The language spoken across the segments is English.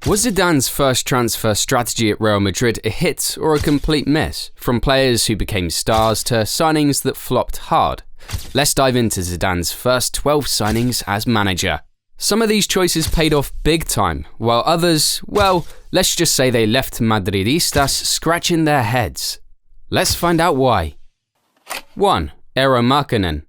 Was Zidane's first transfer strategy at Real Madrid a hit or a complete miss? From players who became stars to signings that flopped hard. Let's dive into Zidane's first 12 signings as manager. Some of these choices paid off big time, while others, well, let's just say they left Madridistas scratching their heads. Let's find out why. 1. Eero Markkanen.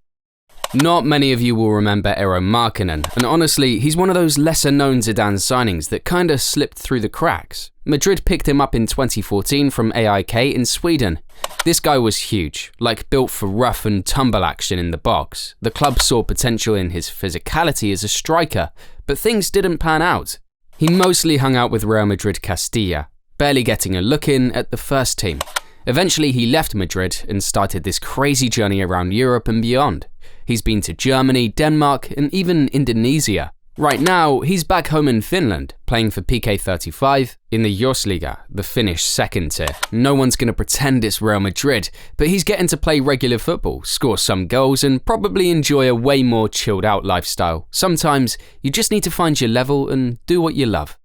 Not many of you will remember Eero Markkanen, and honestly, he's one of those lesser-known Zidane signings that kinda slipped through the cracks. Madrid picked him up in 2014 from AIK in Sweden. This guy was huge, like built for rough and tumble action in the box. The club saw potential in his physicality as a striker, but things didn't pan out. He mostly hung out with Real Madrid Castilla, barely getting a look in at the first team. Eventually he left Madrid and started this crazy journey around Europe and beyond. He's been to Germany, Denmark, and even Indonesia. Right now, he's back home in Finland, playing for PK35 in the Josliga, the Finnish second tier. No one's going to pretend it's Real Madrid, but he's getting to play regular football, score some goals, and probably enjoy a way more chilled out lifestyle. Sometimes, you just need to find your level and do what you love.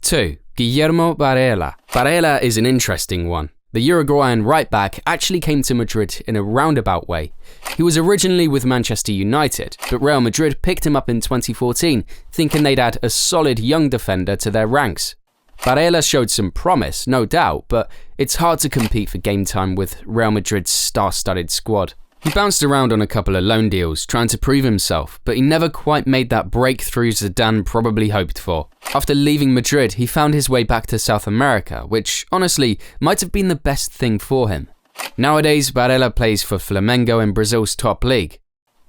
2. Guillermo Varela. Varela is an interesting one. The Uruguayan right-back actually came to Madrid in a roundabout way. He was originally with Manchester United, but Real Madrid picked him up in 2014, thinking they'd add a solid young defender to their ranks. Varela showed some promise, no doubt, but it's hard to compete for game time with Real Madrid's star-studded squad. He bounced around on a couple of loan deals, trying to prove himself, but he never quite made that breakthrough Zidane probably hoped for. After leaving Madrid, he found his way back to South America, which, honestly, might have been the best thing for him. Nowadays, Varela plays for Flamengo in Brazil's top league,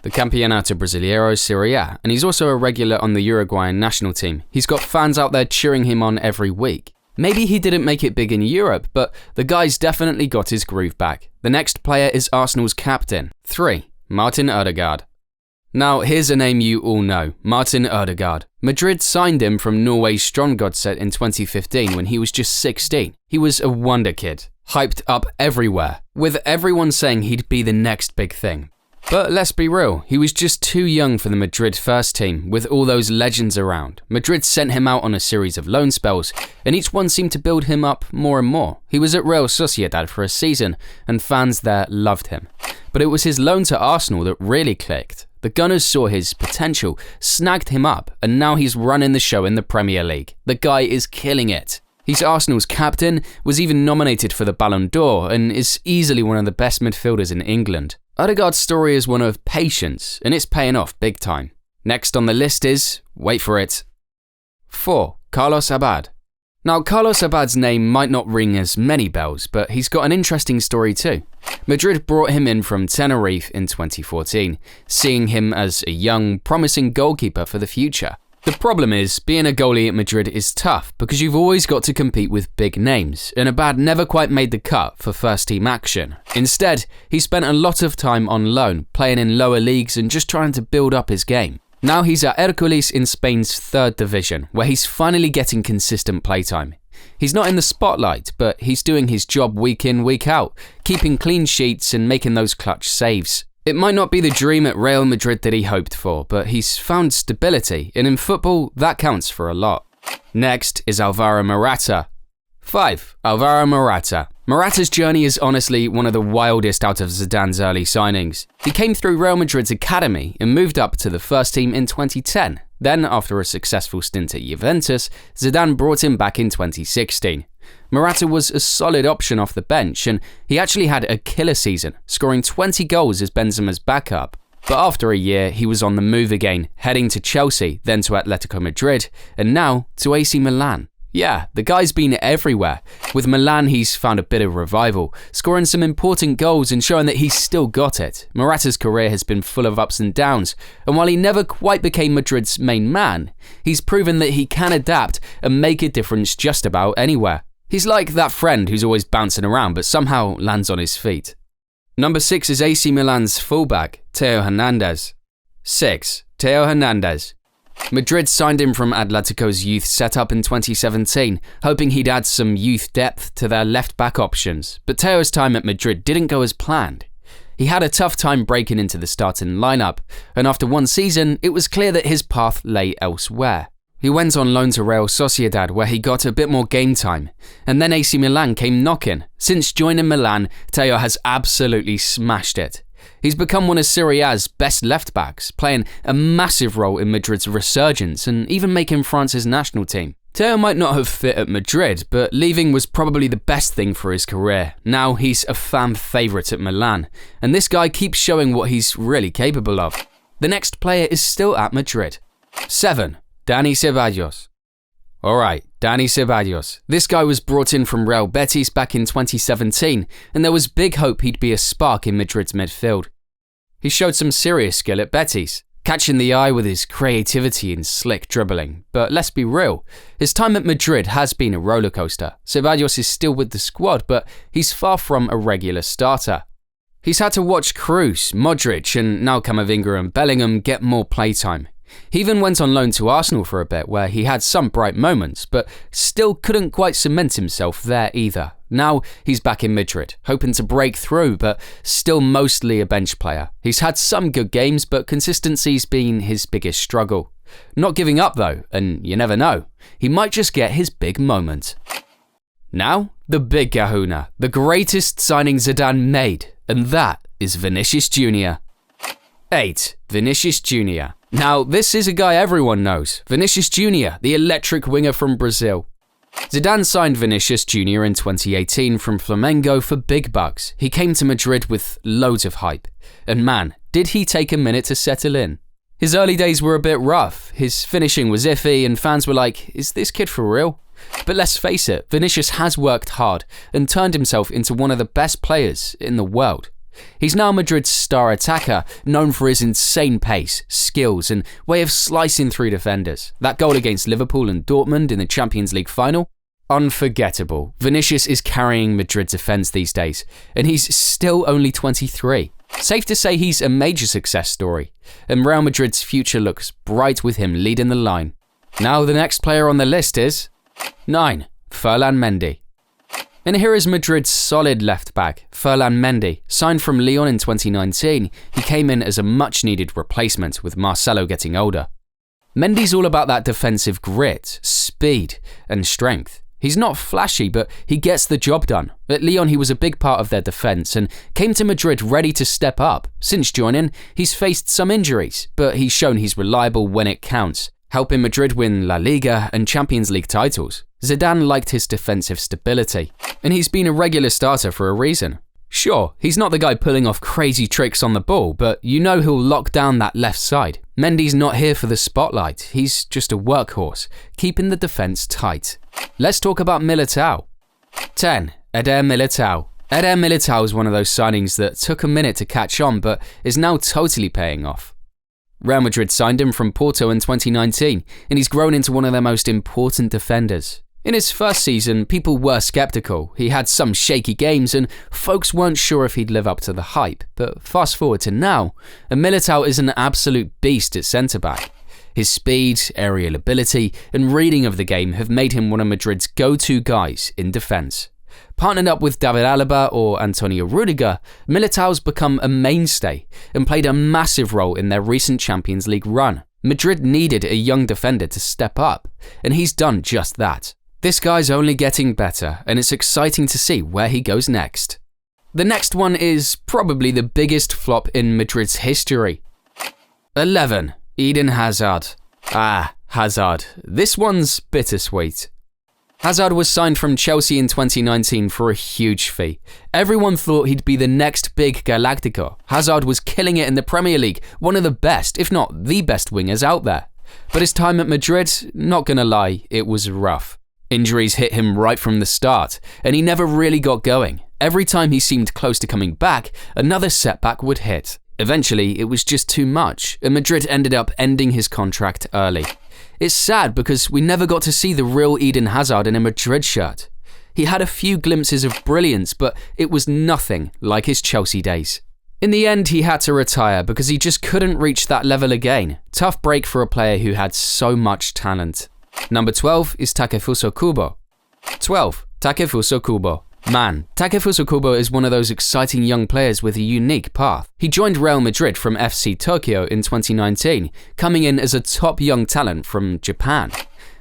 the Campeonato Brasileiro Serie A, and he's also a regular on the Uruguayan national team. He's got fans out there cheering him on every week. Maybe he didn't make it big in Europe, but the guy's definitely got his groove back. The next player is Arsenal's captain. 3. Martin Ødegaard. Now, here's a name you all know, Martin Ødegaard. Madrid signed him from Norway's Strømsgodset in 2015 when he was just 16. He was a wonder kid, hyped up everywhere, with everyone saying he'd be the next big thing. But let's be real, he was just too young for the Madrid first team, with all those legends around. Madrid sent him out on a series of loan spells, and each one seemed to build him up more and more. He was at Real Sociedad for a season, and fans there loved him. But it was his loan to Arsenal that really clicked. The Gunners saw his potential, snagged him up, and now he's running the show in the Premier League. The guy is killing it. He's Arsenal's captain, was even nominated for the Ballon d'Or, and is easily one of the best midfielders in England. Ødegaard's story is one of patience, and it's paying off big time. Next on the list is, wait for it, 4. Carlos Abad. Now, Carlos Abad's name might not ring as many bells, but he's got an interesting story too. Madrid brought him in from Tenerife in 2014, seeing him as a young, promising goalkeeper for the future. The problem is, being a goalie at Madrid is tough because you've always got to compete with big names, and Abad never quite made the cut for first-team action. Instead, he spent a lot of time on loan, playing in lower leagues and just trying to build up his game. Now he's at Hércules in Spain's 3rd division, where he's finally getting consistent playtime. He's not in the spotlight, but he's doing his job week in, week out, keeping clean sheets and making those clutch saves. It might not be the dream at Real Madrid that he hoped for, but he's found stability, and in football, that counts for a lot. Next is Alvaro Morata. 5. Alvaro Morata. Morata's journey is honestly one of the wildest out of Zidane's early signings. He came through Real Madrid's academy and moved up to the first team in 2010. Then, after a successful stint at Juventus, Zidane brought him back in 2016. Morata was a solid option off the bench, and he actually had a killer season, scoring 20 goals as Benzema's backup. But after a year, he was on the move again, heading to Chelsea, then to Atletico Madrid, and now to AC Milan. Yeah, the guy's been everywhere. With Milan, he's found a bit of revival, scoring some important goals and showing that he's still got it. Morata's career has been full of ups and downs, and while he never quite became Madrid's main man, he's proven that he can adapt and make a difference just about anywhere. He's like that friend who's always bouncing around but somehow lands on his feet. Number 6 is AC Milan's fullback, Teo Hernandez. 6. Teo Hernandez. Madrid signed him from Atletico's youth setup in 2017, hoping he'd add some youth depth to their left-back options, but Teo's time at Madrid didn't go as planned. He had a tough time breaking into the starting lineup, and after one season, it was clear that his path lay elsewhere. He went on loan to Real Sociedad where he got a bit more game time, and then AC Milan came knocking. Since joining Milan, Teo has absolutely smashed it. He's become one of Serie A's best left-backs, playing a massive role in Madrid's resurgence and even making France's national team. Teo might not have fit at Madrid, but leaving was probably the best thing for his career. Now he's a fan favourite at Milan, and this guy keeps showing what he's really capable of. The next player is still at Madrid. 7. Dani Ceballos. Alright, Dani Ceballos. This guy was brought in from Real Betis back in 2017, and there was big hope he'd be a spark in Madrid's midfield. He showed some serious skill at Betis, catching the eye with his creativity and slick dribbling. But let's be real, his time at Madrid has been a rollercoaster. Ceballos is still with the squad, but he's far from a regular starter. He's had to watch Kroos, Modric, and now Camavinga and Bellingham get more playtime. He even went on loan to Arsenal for a bit, where he had some bright moments, but still couldn't quite cement himself there either. Now he's back in Madrid, hoping to break through, but still mostly a bench player. He's had some good games, but consistency's been his biggest struggle. Not giving up though, and you never know, he might just get his big moment. Now, the big kahuna, the greatest signing Zidane made, and that is Vinicius Jr. 8. Vinicius Jr. Now, this is a guy everyone knows. Vinicius Jr., the electric winger from Brazil. Zidane signed Vinicius Jr. in 2018 from Flamengo for big bucks. He came to Madrid with loads of hype. And man, did he take a minute to settle in. His early days were a bit rough. His finishing was iffy and fans were like, is this kid for real? But let's face it, Vinicius has worked hard and turned himself into one of the best players in the world. He's now Madrid's star attacker, known for his insane pace, skills, and way of slicing through defenders. That goal against Liverpool and Dortmund in the Champions League final? Unforgettable. Vinicius is carrying Madrid's offence these days, and he's still only 23. Safe to say he's a major success story, and Real Madrid's future looks bright with him leading the line. Now the next player on the list is 9. Ferland Mendy. And here is Madrid's solid left-back, Ferland Mendy. Signed from Lyon in 2019, he came in as a much-needed replacement with Marcelo getting older. Mendy's all about that defensive grit, speed, and strength. He's not flashy, but he gets the job done. At Lyon, he was a big part of their defence and came to Madrid ready to step up. Since joining, he's faced some injuries, but he's shown he's reliable when it counts, helping Madrid win La Liga and Champions League titles. Zidane liked his defensive stability, and he's been a regular starter for a reason. Sure, he's not the guy pulling off crazy tricks on the ball, but you know he'll lock down that left side. Mendy's not here for the spotlight, he's just a workhorse, keeping the defence tight. Let's talk about Militao. 10. Eder Militao. Eder Militao is one of those signings that took a minute to catch on, but is now totally paying off. Real Madrid signed him from Porto in 2019, and he's grown into one of their most important defenders. In his first season, people were skeptical. He had some shaky games and folks weren't sure if he'd live up to the hype. But fast forward to now, and Militao is an absolute beast at centre-back. His speed, aerial ability, and reading of the game have made him one of Madrid's go-to guys in defence. Partnered up with David Alaba or Antonio Rüdiger, Militao's become a mainstay and played a massive role in their recent Champions League run. Madrid needed a young defender to step up, and he's done just that. This guy's only getting better, and it's exciting to see where he goes next. The next one is probably the biggest flop in Madrid's history. 11. Eden Hazard. Hazard. This one's bittersweet. Hazard was signed from Chelsea in 2019 for a huge fee. Everyone thought he'd be the next big Galactico. Hazard was killing it in the Premier League, one of the best, if not the best wingers out there. But his time at Madrid, not gonna lie, it was rough. Injuries hit him right from the start, and he never really got going. Every time he seemed close to coming back, another setback would hit. Eventually, it was just too much, and Madrid ended up ending his contract early. It's sad because we never got to see the real Eden Hazard in a Madrid shirt. He had a few glimpses of brilliance, but it was nothing like his Chelsea days. In the end, he had to retire because he just couldn't reach that level again. Tough break for a player who had so much talent. Number 12 is Takefuso Kubo. 12. Takefuso Kubo. Man, Takefuso Kubo is one of those exciting young players with a unique path. He joined Real Madrid from FC Tokyo in 2019, coming in as a top young talent from Japan.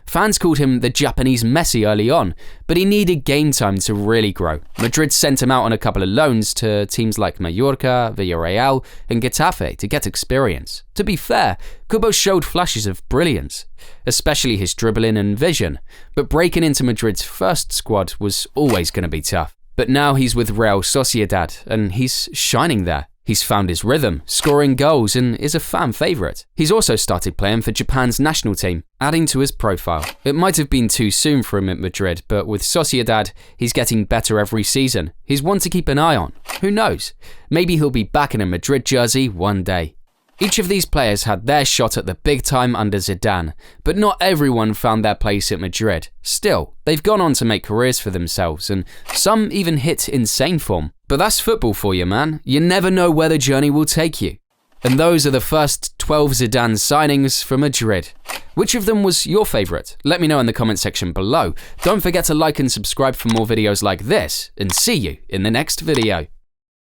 Fans called him the Japanese Messi early on, but he needed game time to really grow. Madrid sent him out on a couple of loans to teams like Mallorca, Villarreal and Getafe to get experience. To be fair, Kubo showed flashes of brilliance, especially his dribbling and vision, but breaking into Madrid's first squad was always going to be tough. But now he's with Real Sociedad and he's shining there. He's found his rhythm, scoring goals, and is a fan favourite. He's also started playing for Japan's national team, adding to his profile. It might have been too soon for him at Madrid, but with Sociedad, he's getting better every season. He's one to keep an eye on. Who knows? Maybe he'll be back in a Madrid jersey one day. Each of these players had their shot at the big time under Zidane, but not everyone found their place at Madrid. Still, they've gone on to make careers for themselves, and some even hit insane form. But that's football for you, man. You never know where the journey will take you. And those are the first 12 Zidane signings for Madrid. Which of them was your favourite? Let me know in the comment section below. Don't forget to like and subscribe for more videos like this, and see you in the next video.